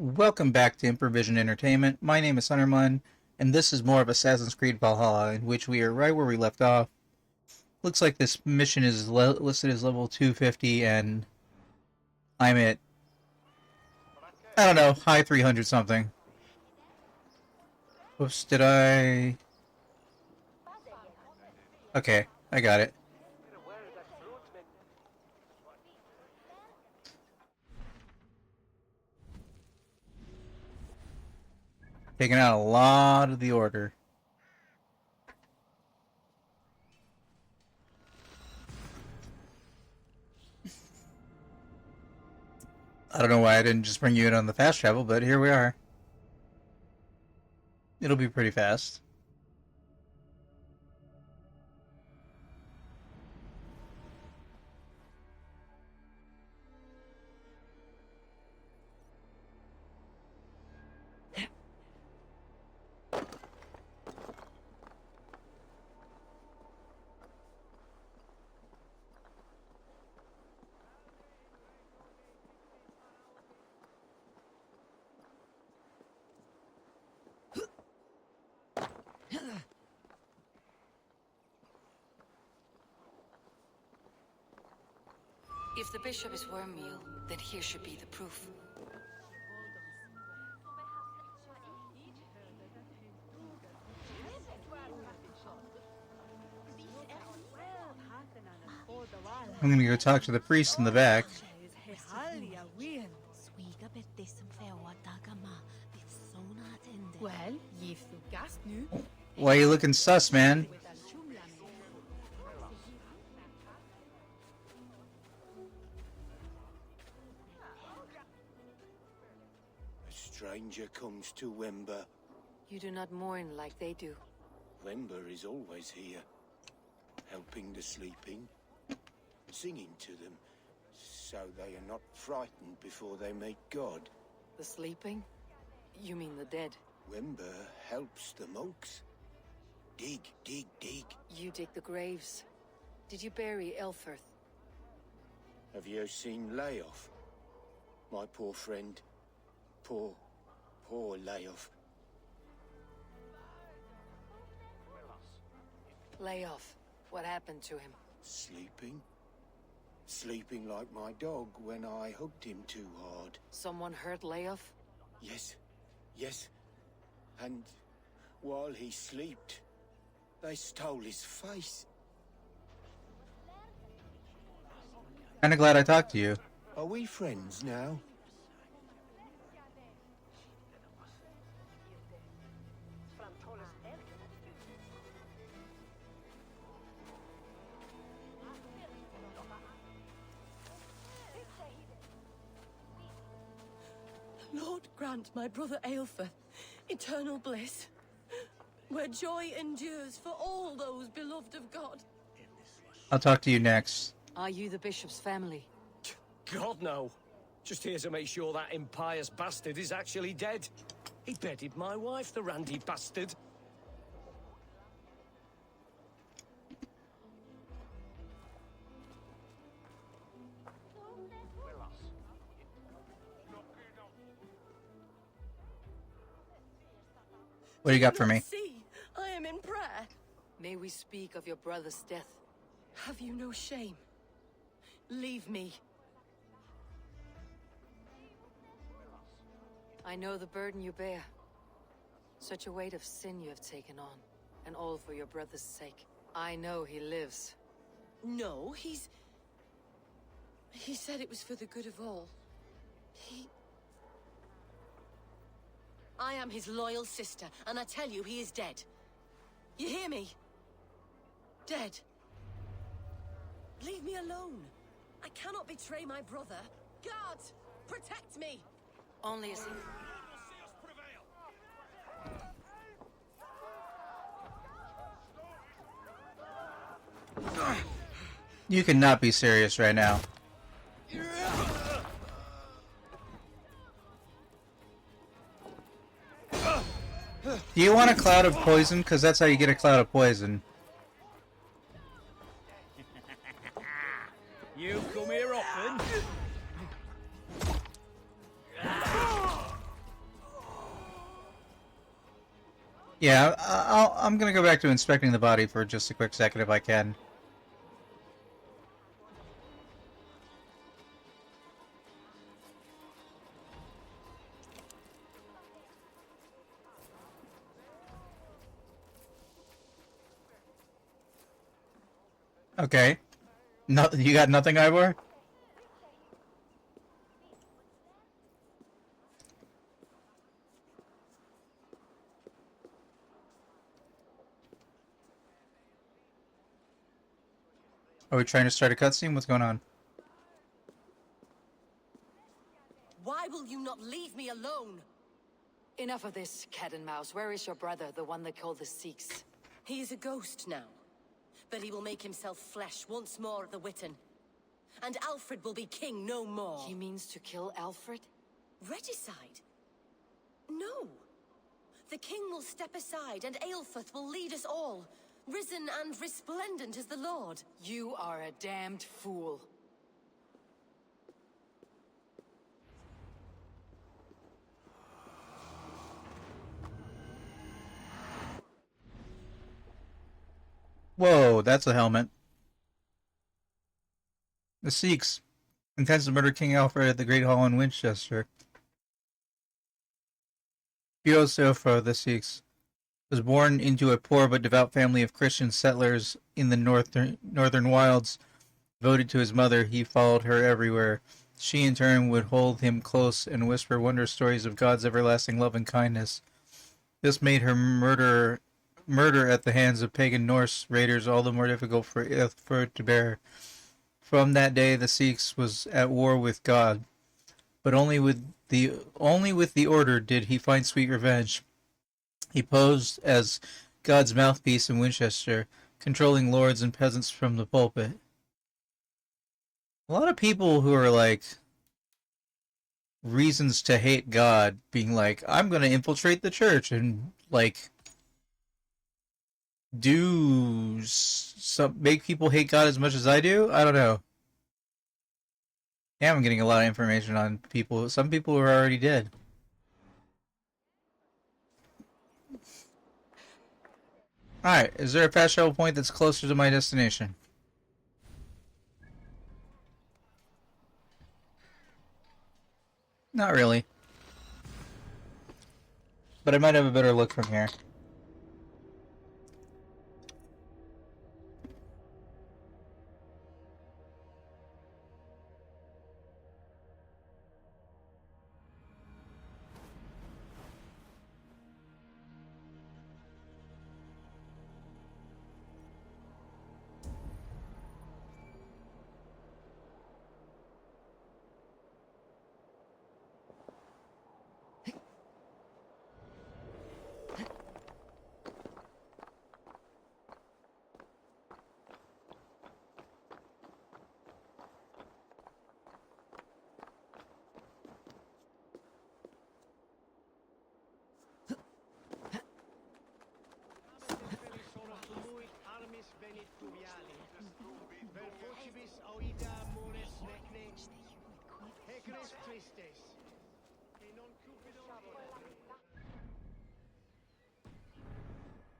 Welcome back to Improvision Entertainment. My name is Huntermun, and this is more of Assassin's Creed Valhalla, in which we are right where we left off. Looks like this mission is listed as level 250, and I'm at, I don't know, high 300 something. Whoops, did I... Okay, I got it. Taking out a lot of the order. I don't know why I didn't just bring you in on the fast travel, but here we are. It'll be pretty fast. If the bishop is wormmeal, then here should be the proof. I'm gonna go talk to the priest in the back. Why are you looking sus, man? A stranger comes to Wemba. You do not mourn like they do. Wemba is always here, helping the sleeping, singing to them, so they are not frightened before they meet God. The sleeping? You mean the dead? Wemba helps the monks. Dig, dig, dig. You dig the graves. Did you bury Elfirth? Have you seen Layoff? My poor friend. Poor Layoff. Lay off. What happened to him? Sleeping? Sleeping like my dog when I hugged him too hard. Someone hurt Layoff? Yes. And while he slept, they stole his face. Kinda glad I talked to you. Are we friends now? Lord grant my brother Aelfir eternal bliss, where joy endures for all those beloved of God. I'll talk to you next. Are you the bishop's family? God, no. Just here to make sure that impious bastard is actually dead. He bedded my wife, the randy bastard. What do you got for me? See, I am in prayer. May we speak of your brother's death? Have you no shame? Leave me. I know the burden you bear. Such a weight of sin you have taken on, and all for your brother's sake. I know he lives. No, he said it was for the good of all. I am his loyal sister, and I tell you, he is dead. You hear me? Dead. Leave me alone. I cannot betray my brother. Guards, protect me! Only as You cannot be serious right now. Do you want a cloud of poison? Because that's how you get a cloud of poison. You come here often? Yeah, I'm gonna go back to inspecting the body for just a quick second if I can. Okay. No, you got nothing, Ivor? Are we trying to start a cutscene? What's going on? Why will you not leave me alone? Enough of this, cat and mouse. Where is your brother, the one they call the Sikhs? He is a ghost now. But he will make himself flesh once more at the Witten. And Alfred will be king no more. He means to kill Alfred? Regicide? No. The king will step aside and Aelfrith will lead us all. Risen and resplendent as the Lord. You are a damned fool. Whoa, that's a helmet. The Sikhs intends to murder King Alfred at the Great Hall in Winchester. Fiosofo, the Sikhs, was born into a poor but devout family of Christian settlers in the northern wilds. Devoted to his mother, he followed her everywhere. She, in turn, would hold him close and whisper wondrous stories of God's everlasting love and kindness. This made her murder at the hands of pagan Norse raiders all the more difficult for Ealfred to bear. From that day, the Sikhs was at war with God, but only with the Order did he find sweet revenge. He posed as God's mouthpiece in Winchester, controlling lords and peasants from the pulpit. A lot of people who are like reasons to hate God being like, I'm going to infiltrate the church and like do some make people hate God as much as I do. I don't know. Yeah, I'm getting a lot of information on people. Some people who are already dead. Alright, is there a fast travel point that's closer to my destination? Not really. But I might have a better look from here.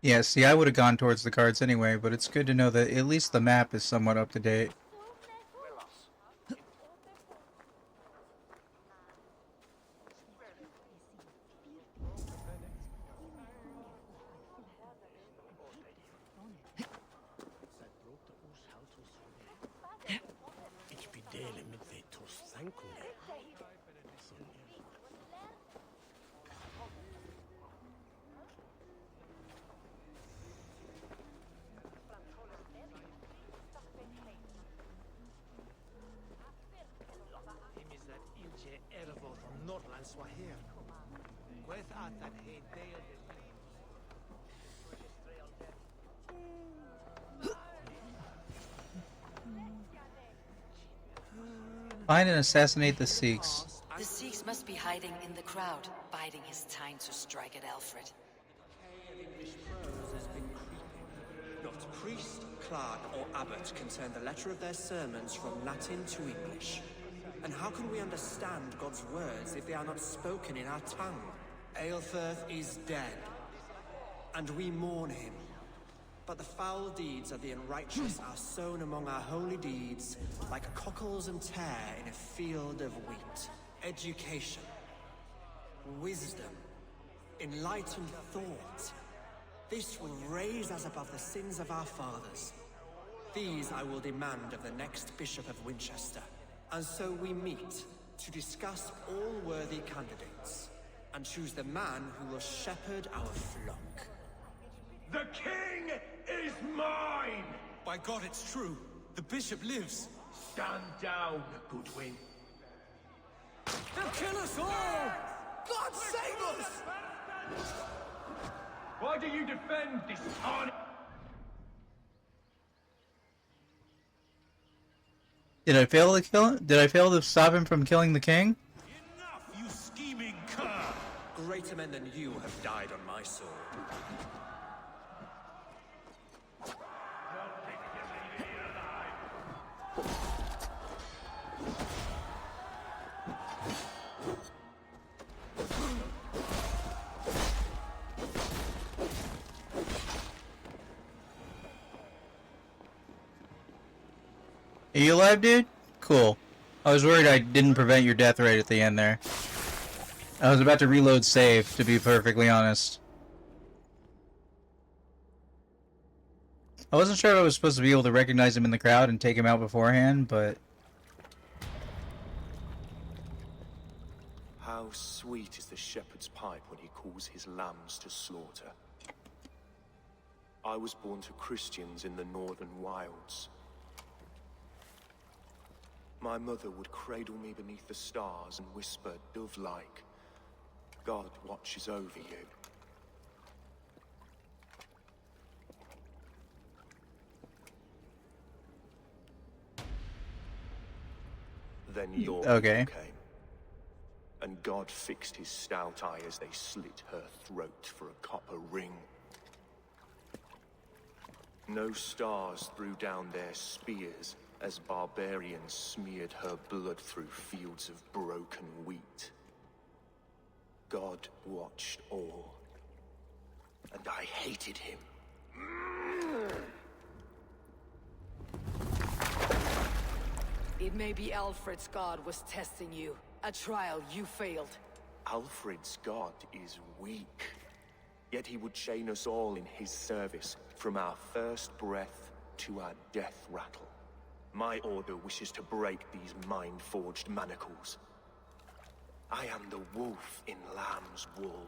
Yeah, see, I would have gone towards the cards anyway, but it's good to know that at least the map is somewhat up to date. Find and assassinate the Sikhs. The Sikhs must be hiding in the crowd, biding his time to strike at Alfred. Not priest, clerk, or abbot can turn the letter of their sermons from Latin to English. And how can we understand God's words if they are not spoken in our tongue? Aelfrith is dead. and we mourn him. But the foul deeds of the unrighteous are sown among our holy deeds, like cockles and tare in a field of wheat. Education, wisdom, enlightened thought. This will raise us above the sins of our fathers. These I will demand of the next Bishop of Winchester. And so we meet to discuss all worthy candidates, and choose the man who will shepherd our flock. The king is mine! By God, it's true. The bishop lives. Stand down, Goodwin. They'll kill us all! God save us! Why do you defend this tarn? Did I fail to kill him? Did I fail to stop him from killing the king? Enough, you scheming cur! Greater men than you have died on my sword. Are you alive, dude? Cool. I was worried I didn't prevent your death right at the end there. I was about to reload save, to be perfectly honest. I wasn't sure if I was supposed to be able to recognize him in the crowd and take him out beforehand, but... How sweet is the shepherd's pipe when he calls his lambs to slaughter. I was born to Christians in the northern wilds. My mother would cradle me beneath the stars and whisper, dove-like, God watches over you. Then your Okay. people came, and God fixed his stout eye as they slit her throat for a copper ring. No stars threw down their spears as barbarians smeared her blood through fields of broken wheat. God watched all, and I hated him. It may be Alfred's god was testing you. A trial you failed. Alfred's god is weak, yet he would chain us all in his service, from our first breath to our death rattle. My order wishes to break these mind-forged manacles. I am the wolf in lamb's wool.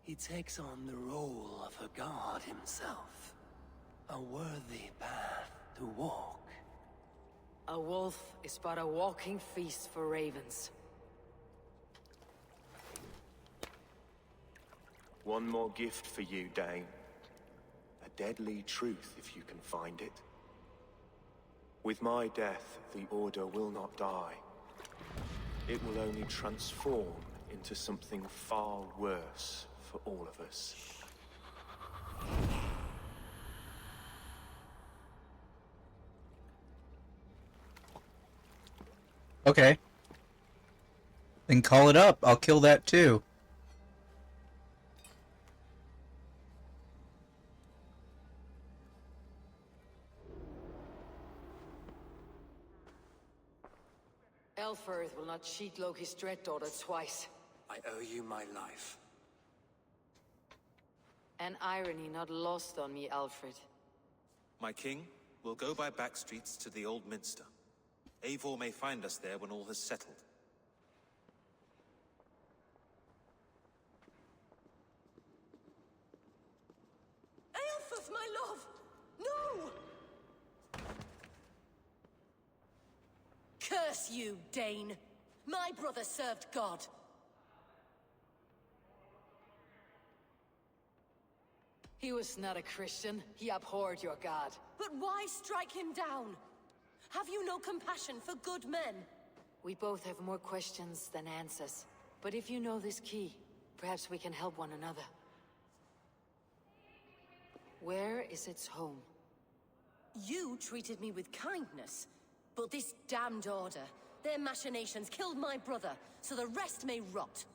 He takes on the role of a god himself. A worthy path to walk. A wolf is but a walking feast for ravens. One more gift for you, Dane. A deadly truth, if you can find it. With my death, the Order will not die. It will only transform into something far worse for all of us. Okay. Then call it up. I'll kill that too. Elfirth will not cheat Loki's dread daughter twice. I owe you my life. An irony not lost on me, Alfred. My king, we'll go by back streets to the Old Minster. Eivor may find us there when all has settled. Aelfus, my love! No! Curse you, Dane! My brother served God. He was not a Christian. He abhorred your god. But why strike him down? Have you no compassion for good men? We both have more questions than answers. But if you know this key, perhaps we can help one another. Where is its home? You treated me with kindness, but this damned order, their machinations killed my brother, so the rest may rot.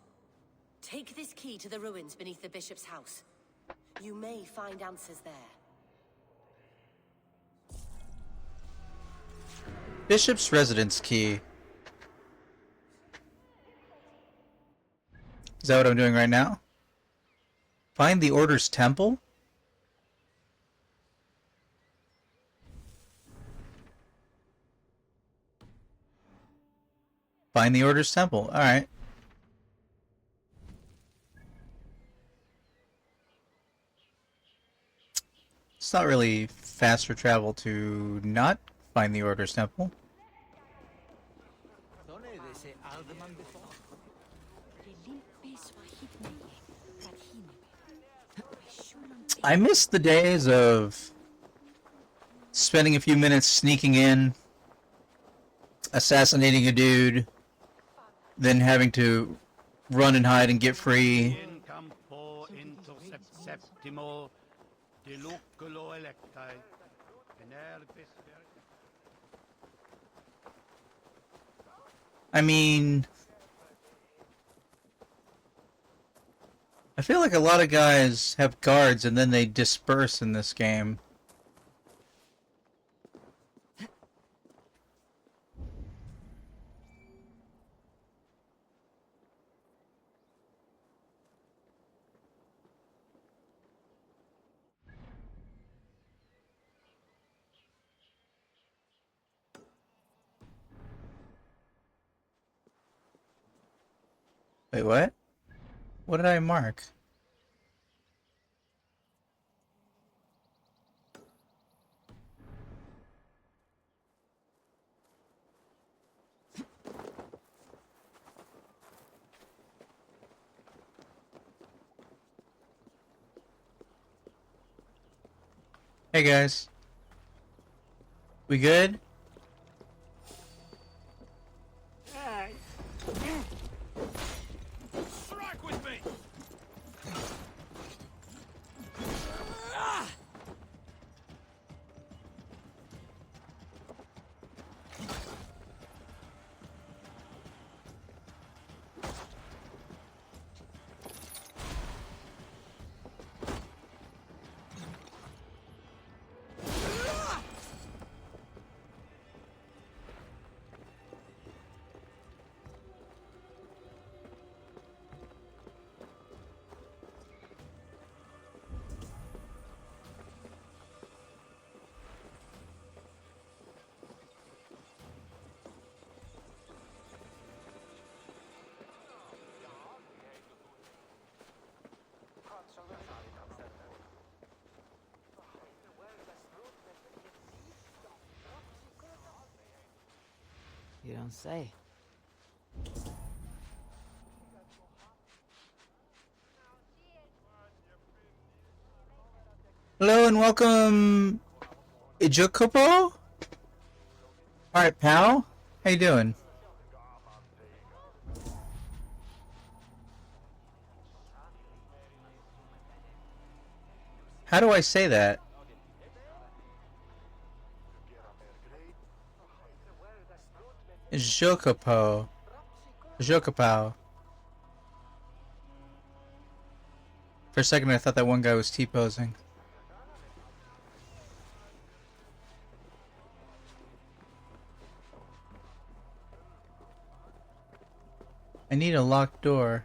Take this key to the ruins beneath the bishop's house. You may find answers there. Bishop's residence key. Is that what I'm doing right now? Find the Order's temple? Find the Order's temple. Alright. It's not really faster travel to not find the Order's temple. I miss the days of spending a few minutes sneaking in, assassinating a dude, then having to run and hide and get free. I mean, I feel like a lot of guys have guards and then they disperse in this game. Wait, what? What did I mark? Hey guys. We good? Strike with me! You don't say. Hello and welcome, Ijukopo? Alright, pal. How you doing? How do I say that? Ijukopo. Ijukopo. For a second I thought that one guy was T-posing. I need a locked door.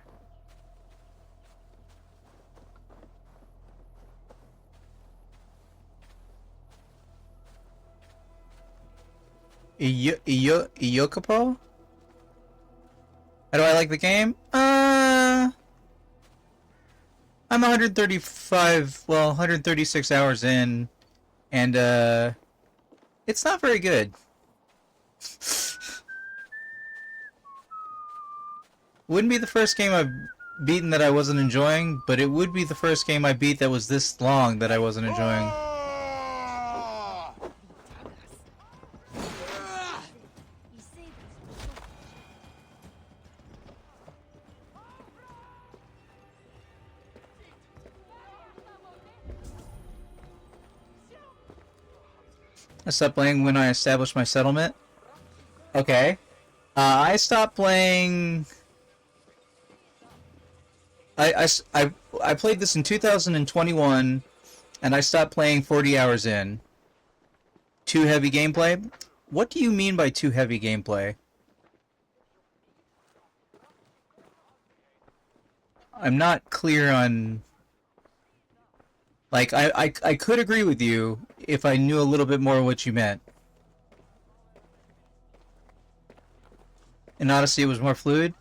Iyokopo? How do I like the game? I'm 136 hours in, and it's not very good. Wouldn't be the first game I've beaten that I wasn't enjoying, but it would be the first game I beat that was this long that I wasn't enjoying. I stopped playing when I established my settlement. Okay. I stopped playing I played this in 2021, and I stopped playing 40 hours in. Too heavy gameplay? What do you mean by too heavy gameplay? I'm not clear on... Like, I could agree with you if I knew a little bit more what you meant. In Odyssey it was more fluid?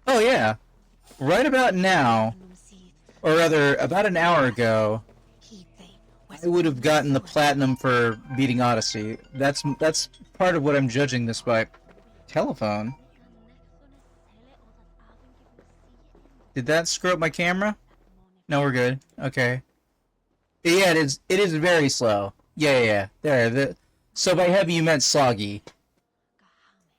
Oh yeah. Right about now, or rather, about an hour ago, I would have gotten the platinum for beating Odyssey. That's part of what I'm judging this by. Telephone? Did that screw up my camera? No, we're good. Okay. Yeah, it is very slow. Yeah. There. So by heavy you meant soggy.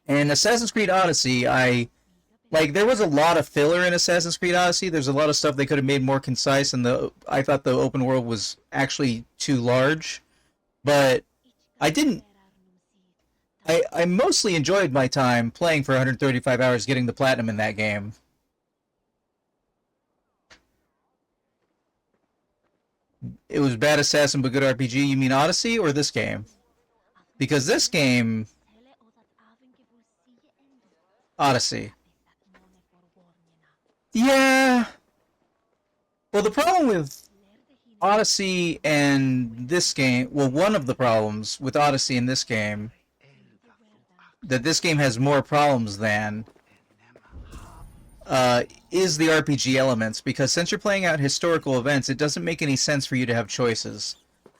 In Assassin's Creed Odyssey, there was a lot of filler in Assassin's Creed Odyssey. There's a lot of stuff they could have made more concise, and I thought the open world was actually too large. But I mostly enjoyed my time playing for 135 hours getting the platinum in that game. It was bad assassin but good RPG. You mean Odyssey or this game? Because this game... Odyssey. Yeah. Well, the problem with Odyssey and this game... Well, one of the problems with Odyssey and this game... that this game has more problems than... is the RPG elements, because since you're playing out historical events, it doesn't make any sense for you to have choices.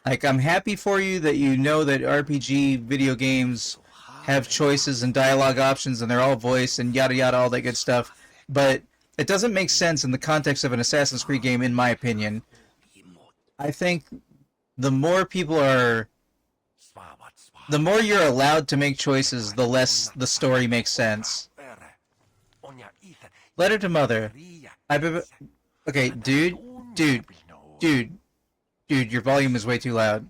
Like, I'm happy for you that you know that RPG video games have choices and dialogue options, and they're all voiced, and yada yada, all that good stuff, but it doesn't make sense in the context of an Assassin's Creed game, in my opinion. I think the more people are... the more you're allowed to make choices, the less the story makes sense. Letter to Mother. Okay, dude, your volume is way too loud.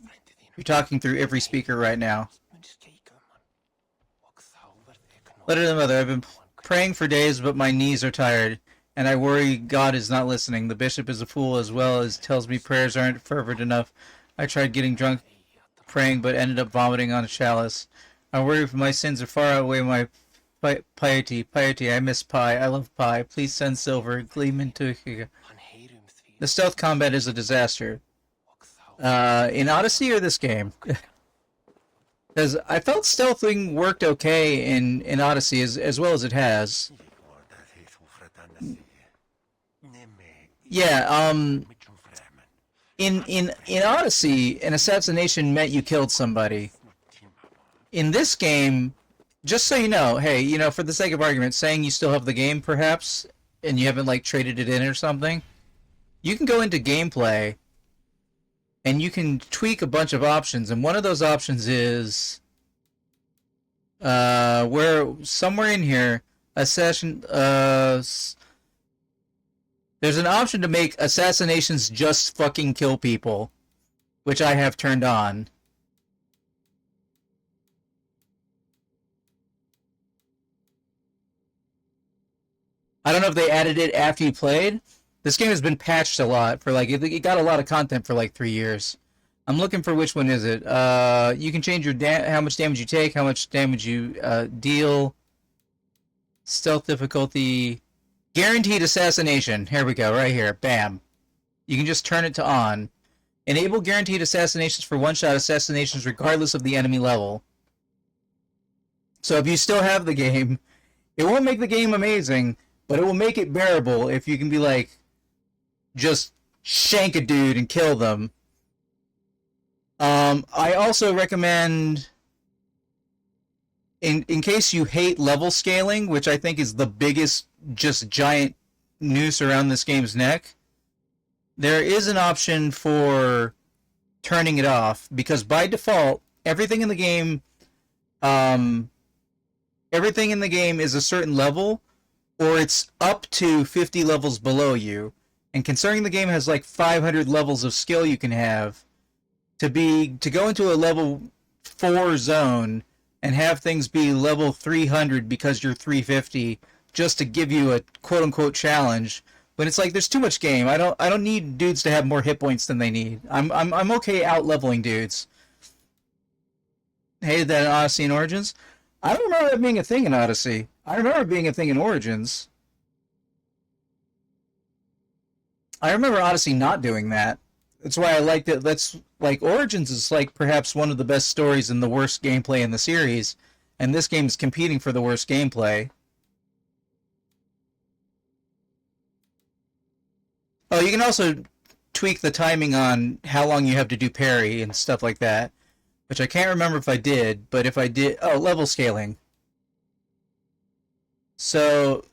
You're talking through every speaker right now. Letter to Mother. I've been praying for days, but my knees are tired, and I worry God is not listening. The bishop is a fool, as well as tells me prayers aren't fervent enough. I tried getting drunk praying, but ended up vomiting on a chalice. I worry if my sins are far outweigh my piety, I miss pie. I love pie. Please send silver. Gleam into... The stealth combat is a disaster. In Odyssey or this game? Because I felt stealthing worked okay in Odyssey as well as it has. Yeah, in Odyssey, an assassination meant you killed somebody. In this game... Just so you know, hey, for the sake of argument, saying you still have the game, perhaps, and you haven't, traded it in or something, you can go into gameplay, and you can tweak a bunch of options, and one of those options is, somewhere in here, there's an option to make assassinations just fucking kill people, which I have turned on. I don't know if they added it after you played. This game has been patched a lot for it got a lot of content for 3 years. I'm looking for which one is it. You can change your how much damage you take, how much damage you deal. Stealth difficulty. Guaranteed assassination. Here we go, right here. Bam. You can just turn it to on. Enable guaranteed assassinations for one-shot assassinations regardless of the enemy level. So if you still have the game, it won't make the game amazing, but it will make it bearable if you can be just shank a dude and kill them. I also recommend, in case you hate level scaling, which I think is the biggest just giant noose around this game's neck, there is an option for turning it off, because by default, everything in the game is a certain level, or it's up to 50 levels below you. And considering the game has 500 levels of skill you can have, to go into a level 4 zone and have things be level 300 because you're 350, just to give you a quote-unquote challenge, But it's like there's too much game. I don't need dudes to have more hit points than they need. I'm okay out leveling dudes. Hated that in Odyssey and Origins. I don't remember that being a thing in Odyssey. I remember it being a thing in Origins. I remember Odyssey not doing that. That's why I liked it. That's like Origins is like perhaps one of the best stories and the worst gameplay in the series, and this game is competing for the worst gameplay. Oh, you can also tweak the timing on how long you have to do parry and stuff like that, which I can't remember if I did, but if I did, oh, level scaling. So,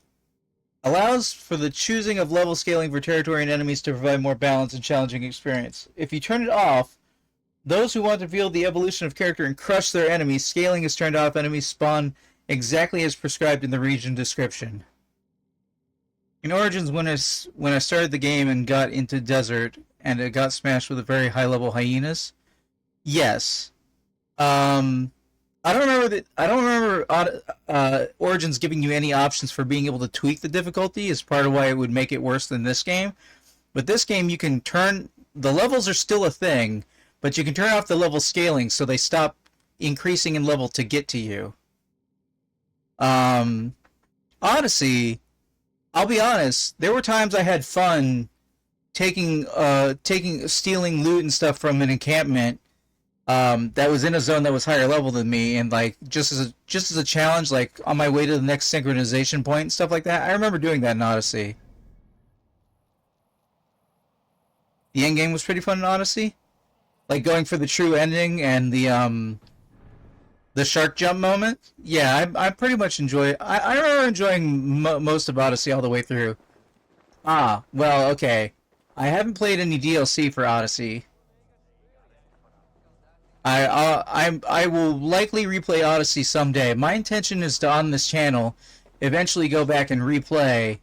allows for the choosing of level scaling for territory and enemies to provide more balanced and challenging experience. If you turn it off, those who want to feel the evolution of character and crush their enemies, scaling is turned off, enemies spawn exactly as prescribed in the region description. In Origins, when I started the game and got into desert, and it got smashed with a very high-level hyenas, yes. I don't remember Origins giving you any options for being able to tweak the difficulty as part of why it would make it worse than this game. But this game, you can turn... The levels are still a thing, but you can turn off the level scaling so they stop increasing in level to get to you. Odyssey, I'll be honest, there were times I had fun stealing loot and stuff from an encampment that was in a zone that was higher level than me, and like just as a challenge, like on my way to the next synchronization point and stuff like that. I remember doing that in Odyssey. The end game was pretty fun in Odyssey, like going for the true ending and the shark jump moment. Yeah, I pretty much enjoy. I remember enjoying most of Odyssey all the way through. Ah, well, okay. I haven't played any DLC for Odyssey. I will likely replay Odyssey someday. My intention is to, on this channel, eventually go back and replay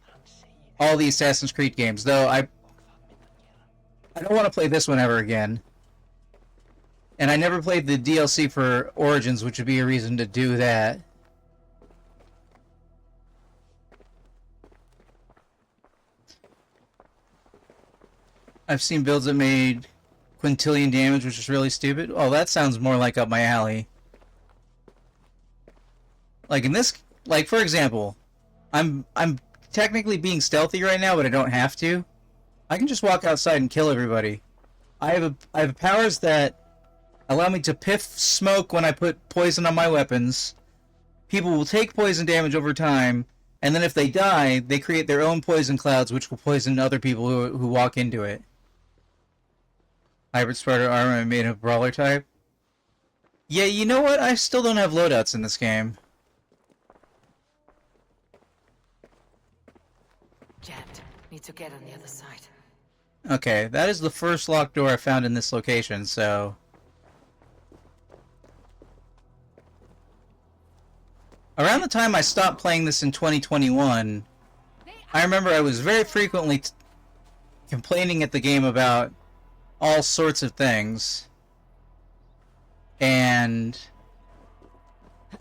all the Assassin's Creed games. Though I don't want to play this one ever again. And I never played the DLC for Origins, which would be a reason to do that. I've seen builds that made quintillion damage, which is really stupid. Oh, that sounds more like up my alley. Like in this, like for example, I'm technically being stealthy right now, but I don't have to. I can just walk outside and kill everybody. I have powers that allow me to piff smoke when I put poison on my weapons. People will take poison damage over time, and then if they die, they create their own poison clouds, which will poison other people who walk into it. Hybrid Sparta armor made of brawler type. Yeah, you know what? I still don't have loadouts in this game. Jammed. Need to get on the other side. Okay, that is the first locked door I found in this location, so... Around the time I stopped playing this in 2021, I remember I was very frequently complaining at the game about all sorts of things. And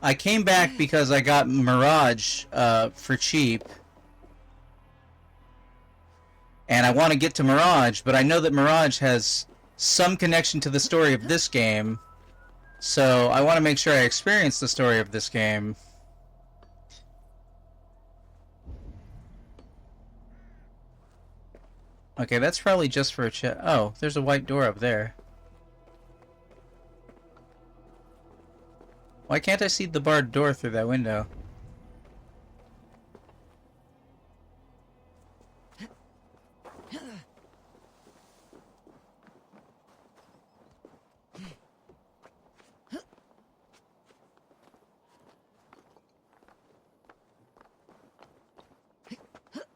I came back because I got Mirage for cheap. And I want to get to Mirage, but I know that Mirage has some connection to the story of this game. So I want to make sure I experience the story of this game. Okay, that's probably just for a check. Oh, there's a white door up there. Why can't I see the barred door through that window?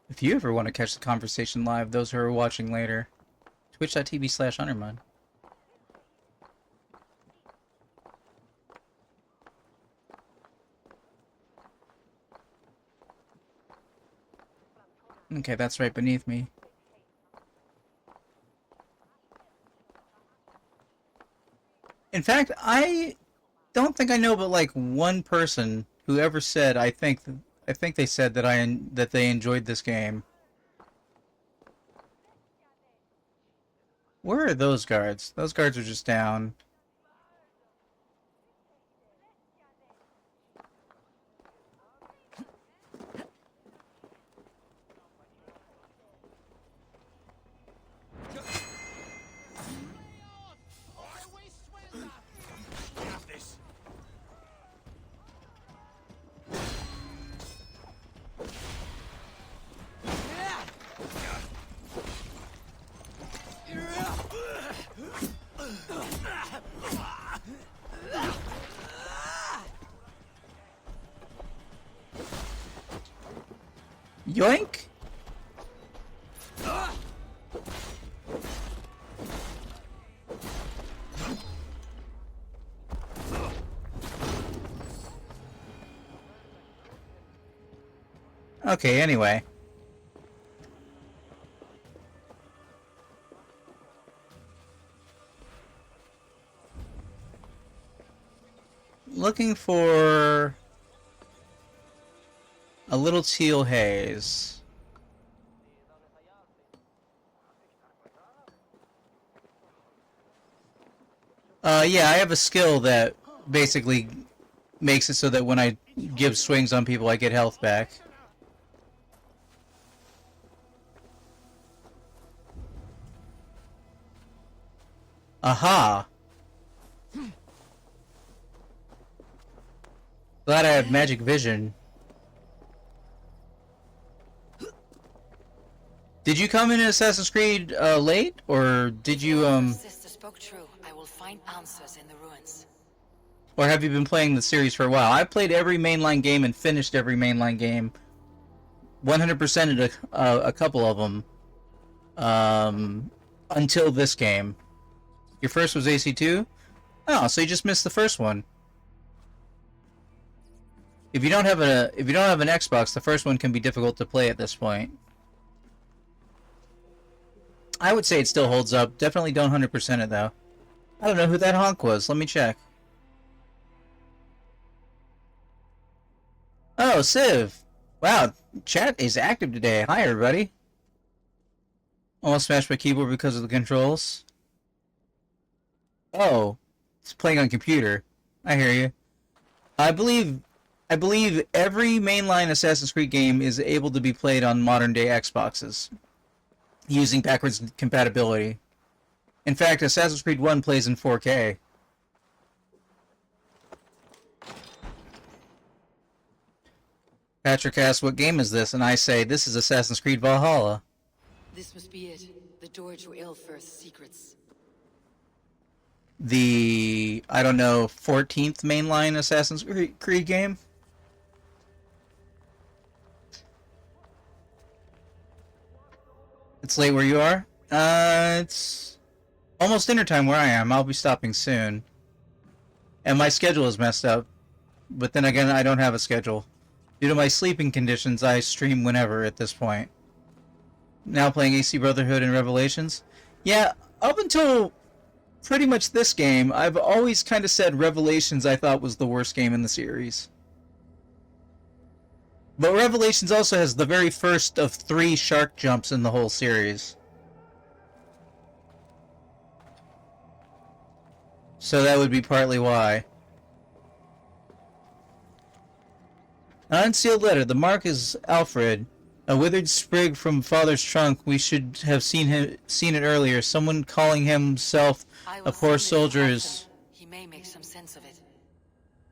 If you ever want to catch the conversation live, those who are watching later, twitch.tv/Undermine. Okay, that's right beneath me. In fact, I don't think I know but like one person who ever said I think they said that they enjoyed this game. Where are those guards? Those guards are just down. Yoink! Okay, anyway. Looking for a little teal haze. Yeah, I have a skill that basically makes it so that when I give swings on people, I get health back. Aha! Glad I have magic vision. Did you come in Assassin's Creed late, or did you Sister spoke true. I will find answers in the ruins. or have you been playing the series for a while? I played every mainline game and finished every mainline game. 100%ed a couple of them. Until this game. Your first was AC2? Oh, so you just missed the first one. If you don't have an Xbox, the first one can be difficult to play at this point. I would say it still holds up. Definitely don't 100% it though. I don't know who that honk was. Let me check. Oh, Civ. Wow, chat is active today. Hi, everybody. Almost smashed my keyboard because of the controls. Oh, it's playing on computer. I hear you. I believe every mainline Assassin's Creed game is able to be played on modern-day Xboxes using backwards compatibility. In fact, Assassin's Creed 1 plays in 4K. Patrick asks, what game is this? And I say, this is Assassin's Creed Valhalla. This must be it. The door to Ilfurth's secrets. The, I don't know, 14th mainline Assassin's Creed game? It's late where you are? It's almost dinner time where I am. I'll be stopping soon. And my schedule is messed up. But then again, I don't have a schedule. Due to my sleeping conditions, I stream whenever at this point. Now playing AC Brotherhood and Revelations. Yeah, up until pretty much this game, I've always kind of said Revelations I thought was the worst game in the series. But Revelations also has the very first of 3 shark jumps in the whole series. So that would be partly why. An unsealed letter. The mark is Alfred. A withered sprig from father's trunk. We should have seen it earlier. Someone calling himself a poor soldier is... He may make some sense of it.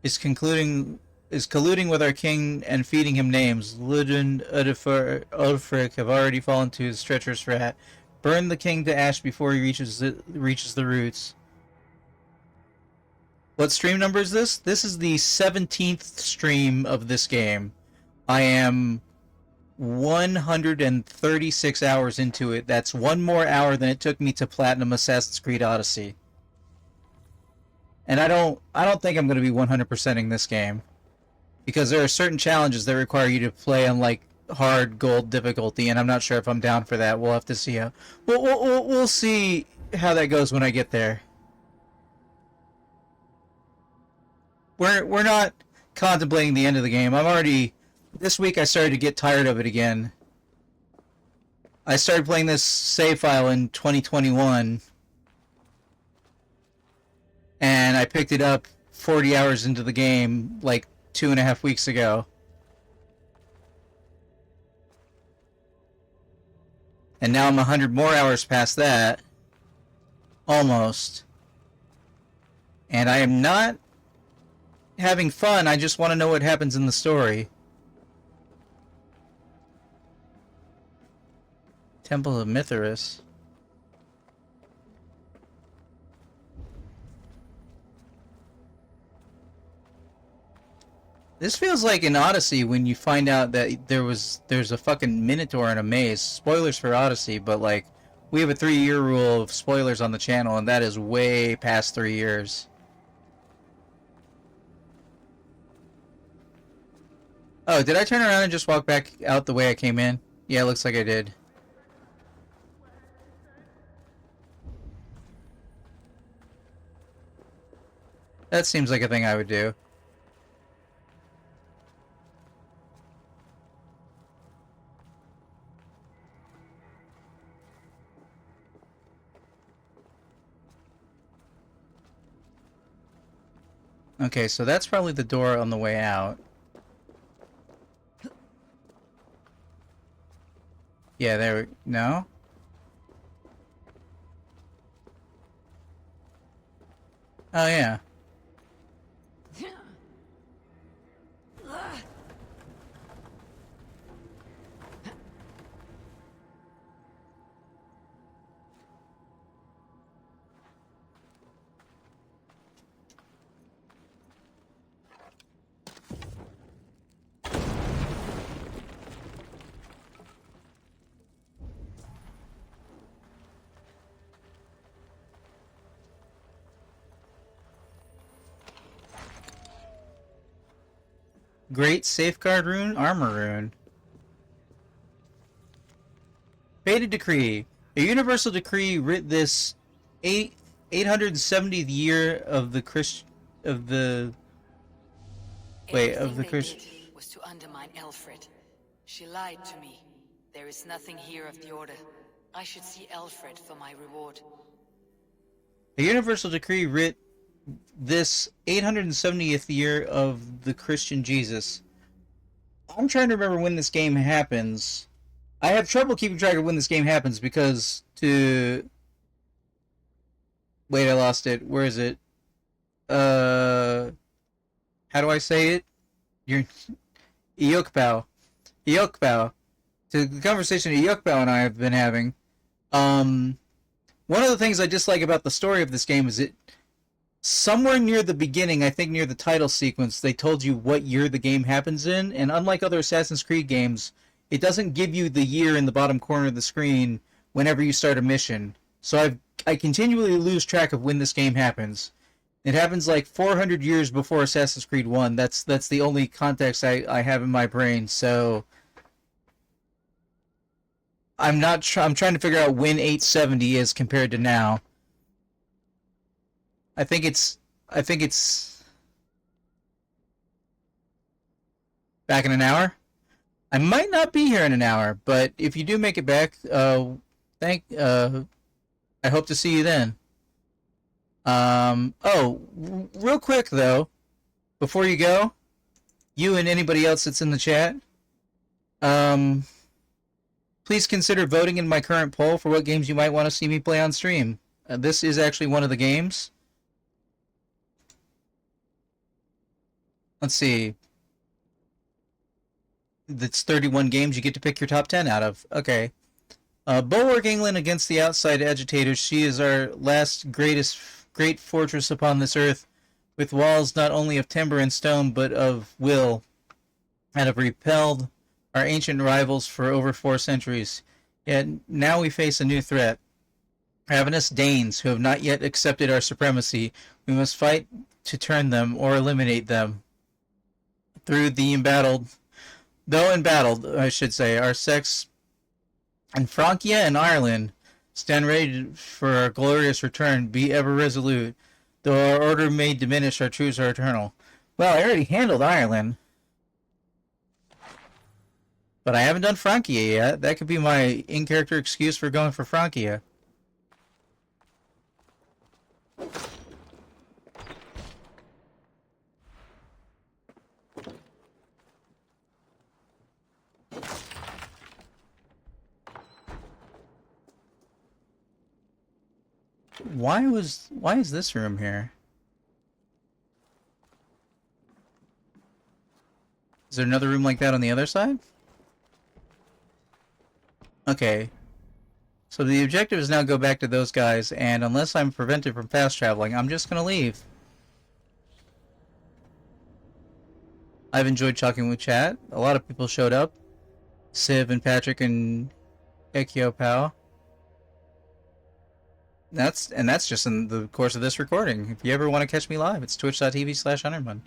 Is colluding with our king and feeding him names. Ludwig Ulfric have already fallen to his treacherous rat. Burn the king to ash before he reaches the roots. What stream number is this? This is the 17th stream of this game. I am 136 hours into it. That's 1 more hour than it took me to platinum Assassin's Creed Odyssey. And I don't think I'm going to be 100%ing this game. Because there are certain challenges that require you to play on, like, hard gold difficulty, and I'm not sure if I'm down for that. We'll have to see how... We'll see how that goes when I get there. We're not contemplating the end of the game. I'm already... This week I started to get tired of it again. I started playing this save file in 2021, and I picked it up 40 hours into the game like 2.5 weeks ago. And now I'm 100 more hours past that. Almost. And I am not having fun, I just want to know what happens in the story. Temple of Mithras. This feels like an Odyssey when you find out that there's a fucking Minotaur in a maze. Spoilers for Odyssey, but like, we have a 3-year rule of spoilers on the channel, and that is way past 3 years. Oh, did I turn around and just walk back out the way I came in? Yeah, it looks like I did. That seems like a thing I would do. Okay, so that's probably the door on the way out. Yeah, there we... No? Oh, yeah. Great Safeguard Rune, Armor Rune. Fated Decree. A universal decree writ this 870th year of the Christ... of the... Wait, of the Christ... was to undermine Elfred. She lied to me. There is nothing here of the Order. I should see Elfred for my reward. A universal decree writ this 870th year of the Christian Jesus. I'm trying to remember when this game happens. I have trouble keeping track of when this game happens because to... Wait, I lost it. Where is it? How do I say it? You're... Iokbao. Iokbao. To the conversation Iokbao and I have been having. One of the things I dislike about the story of this game is it... Somewhere near the beginning, I think near the title sequence, they told you what year the game happens in, and unlike other Assassin's Creed games, it doesn't give you the year in the bottom corner of the screen whenever you start a mission. So I continually lose track of when this game happens. It happens like 400 years before Assassin's Creed 1. That's the only context I have in my brain, so... I'm trying to figure out when 870 is compared to now. I think it's back in an hour. I might not be here in an hour, but if you do make it back, I hope to see you then. Oh, real quick though, before you go, you and anybody else that's in the chat, please consider voting in my current poll for what games you might want to see me play on stream. This is actually one of the games. Let's see. That's 31 games you get to pick your top 10 out of. Okay. Bulwark England against the outside agitators. She is our last great fortress upon this earth, with walls not only of timber and stone, but of will, and have repelled our ancient rivals for over 4 centuries. Yet now we face a new threat. Ravenous Danes, who have not yet accepted our supremacy. We must fight to turn them or eliminate them. Though embattled, I should say, our sects in Francia and Ireland stand ready for our glorious return. Be ever resolute, though our order may diminish, our truths are eternal. Well, I already handled Ireland, but I haven't done Francia yet. That could be my in-character excuse for going for Francia. Why is this room here? Is there another room like that on the other side? Okay. So the objective is now go back to those guys, and unless I'm prevented from fast traveling, I'm just gonna leave. I've enjoyed talking with chat. A lot of people showed up. Civ and Patrick and Ekio Pao. That's just in the course of this recording. If you ever want to catch me live, it's twitch.tv/Hunterman.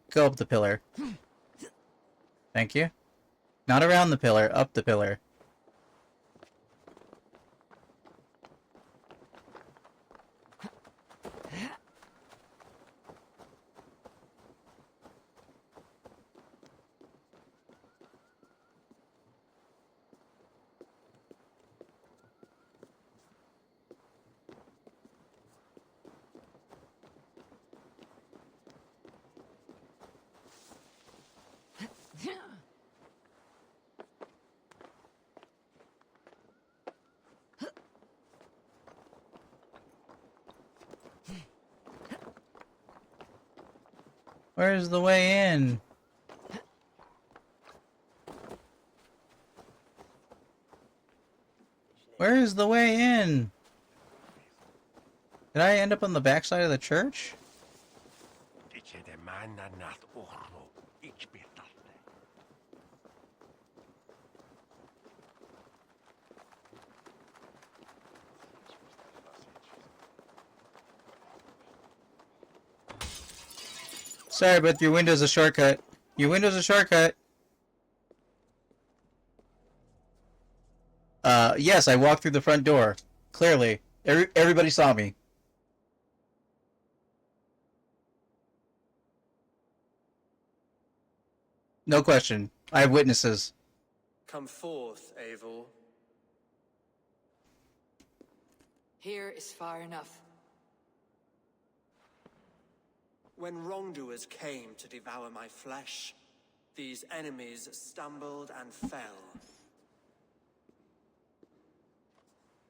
Go up the pillar. Thank you. Not around the pillar, up the pillar. Where's the way in? Where's the way in? Did I end up on the backside of the church? Sorry, but your window's a shortcut. Your window's a shortcut. Yes, I walked through the front door. Clearly. Everybody saw me. No question. I have witnesses. Come forth, Eivor. Here is far enough. When wrongdoers came to devour my flesh, these enemies stumbled and fell.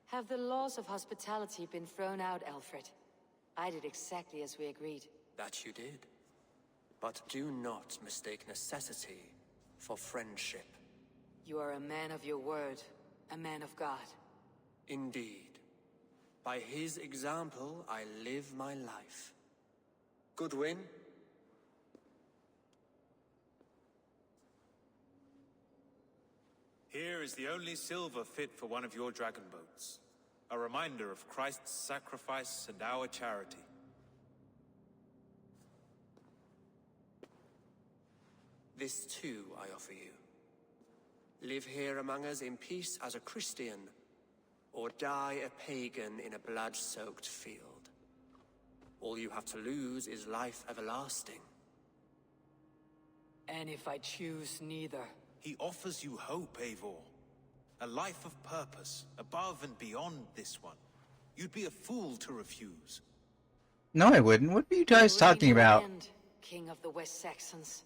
Have the laws of hospitality been thrown out, Alfred? I did exactly as we agreed. That you did. But do not mistake necessity for friendship. You are a man of your word, a man of God. Indeed. By his example, I live my life. Goodwin? Here is the only silver fit for one of your dragon boats. A reminder of Christ's sacrifice and our charity. This too I offer you. Live here among us in peace as a Christian, or die a pagan in a blood-soaked field. All you have to lose is life everlasting. And if I choose neither? He offers you hope, Eivor. A life of purpose, above and beyond this one. You'd be a fool to refuse. No, I wouldn't. What are you guys talking about? End, King of the West Saxons.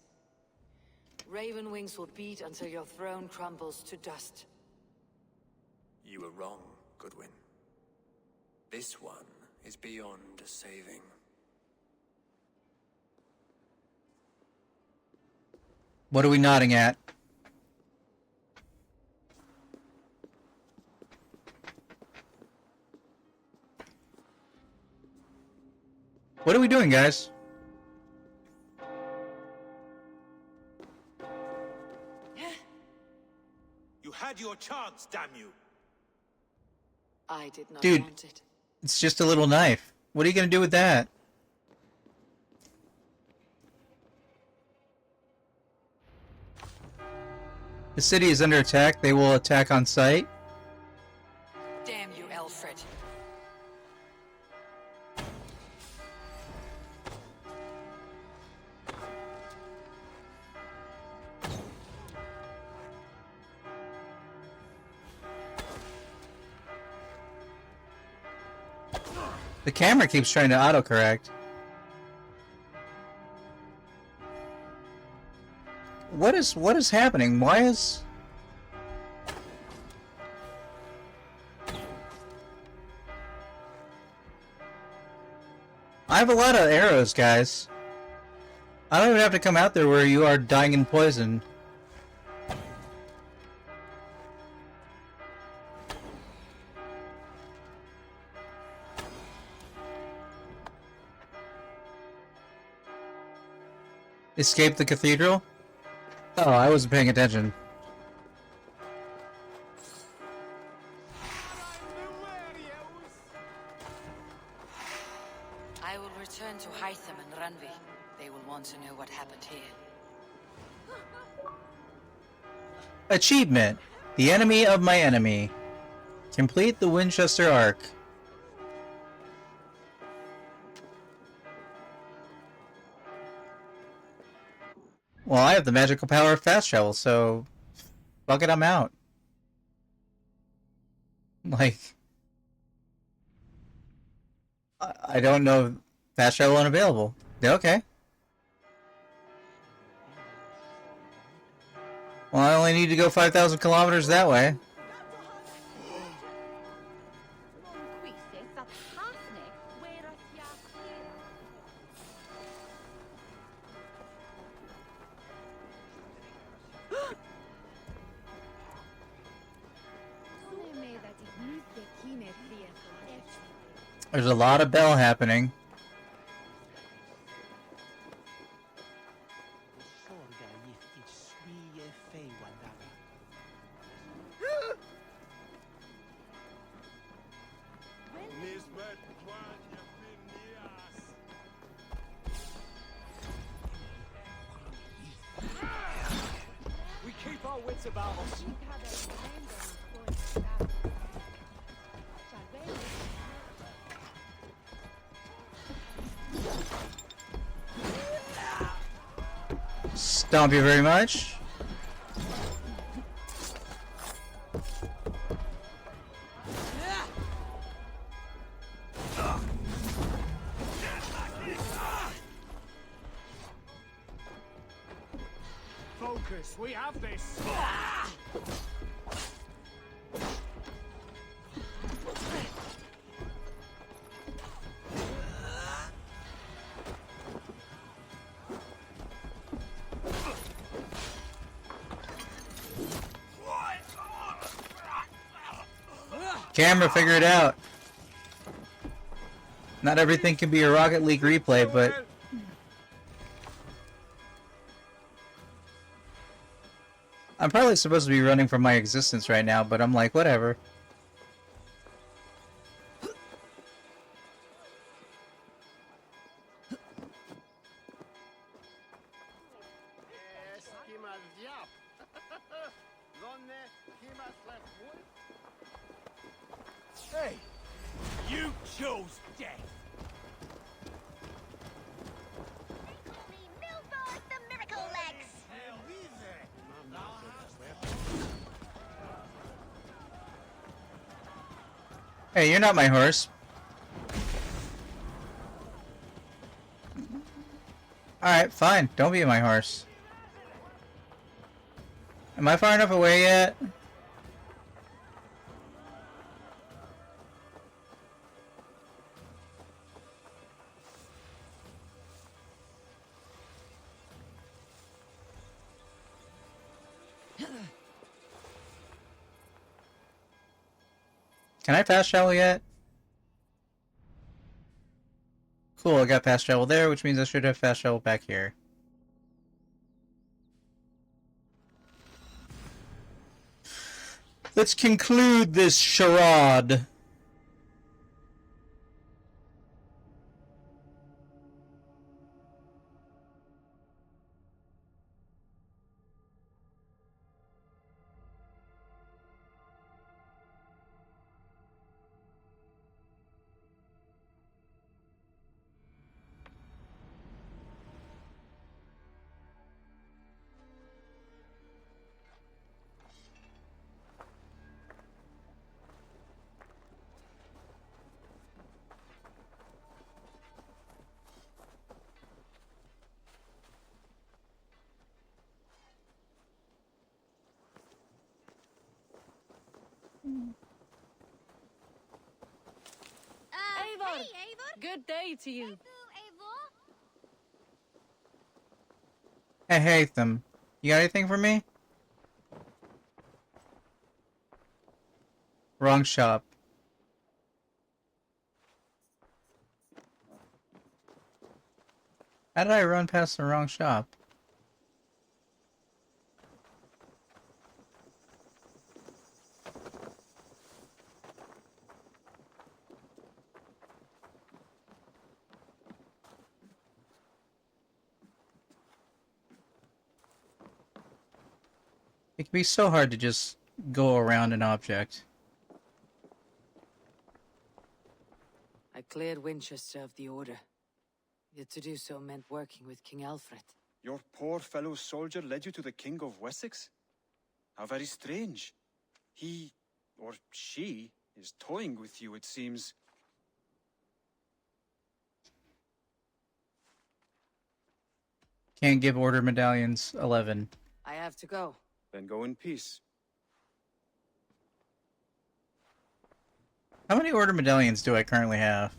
Raven wings will beat until your throne crumbles to dust. You were wrong, Goodwin. This one is beyond saving. What are we nodding at? What are we doing, guys? You had your chance, damn you! I did not Dude, want it. It's just a little knife. What are you gonna do with that? The city is under attack. They will attack on sight. Damn you, Alfred. The camera keeps trying to autocorrect. What is happening? Why is... I have a lot of arrows, guys. I don't even have to come out there where you are dying in poison. Escape the cathedral? Oh, I wasn't paying attention. I will return to Hytham and Ranvi. They will want to know what happened here. Achievement. The enemy of my enemy. Complete the Winchester arc. Well, I have the magical power of fast travel, so... fuck it, I'm out. Like... I don't know... Fast travel unavailable. Okay. Well, I only need to go 5,000 kilometers that way. There's a lot of bell happening. We keep our wits about us. Stomp you very much. Focus, we have this. Camera, figure it out. Not everything can be a Rocket League replay, but... I'm probably supposed to be running from my existence right now, but I'm like, whatever. Hey, you chose death. Hey, you're not my horse. Alright, fine. Don't be my horse. Am I far enough away yet? Can I fast travel yet? Cool, I got fast travel there, which means I should have fast travel back here. Let's conclude this charade. Eivor! Good day to you. Hey, Hatham. You got anything for me? Wrong shop. How did I run past the wrong shop? It can be so hard to just go around an object. I cleared Winchester of the Order. Yet to do so meant working with King Alfred. Your poor fellow soldier led you to the King of Wessex? How very strange. He, or she, is toying with you, it seems. Can't give order medallions 11. I have to go. Then go in peace. How many order medallions do I currently have?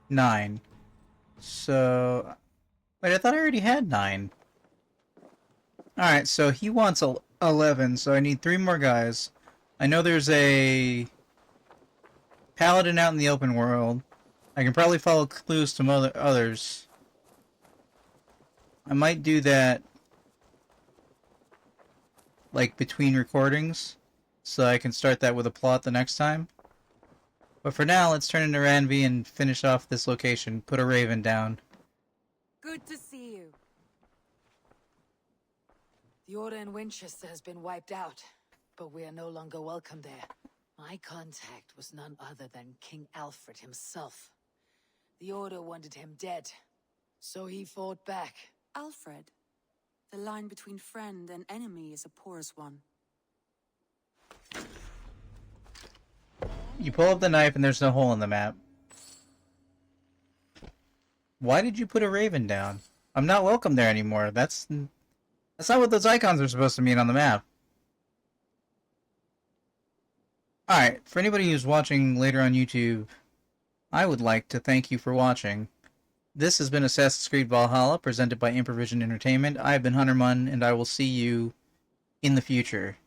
Nine. So... Wait, I thought I already had 9. Alright, so he wants 11, so I need 3 more guys. I know there's a paladin out in the open world. I can probably follow clues to others. I might do that like between recordings, so I can start that with a plot the next time. But for now, let's turn into Ranvi and finish off this location. Put a raven down. Good to see you. The Order in Winchester has been wiped out, but we are no longer welcome there. My contact was none other than King Alfred himself. The Order wanted him dead, so he fought back. Alfred, the line between friend and enemy is a porous one. You pull up the knife and there's no hole in the map. Why did you put a raven down? I'm not welcome there anymore. That's not what those icons are supposed to mean on the map. Alright, for anybody who's watching later on YouTube, I would like to thank you for watching. This has been Assassin's Creed Valhalla, presented by Improvision Entertainment. I've been Huntermun, and I will see you in the future.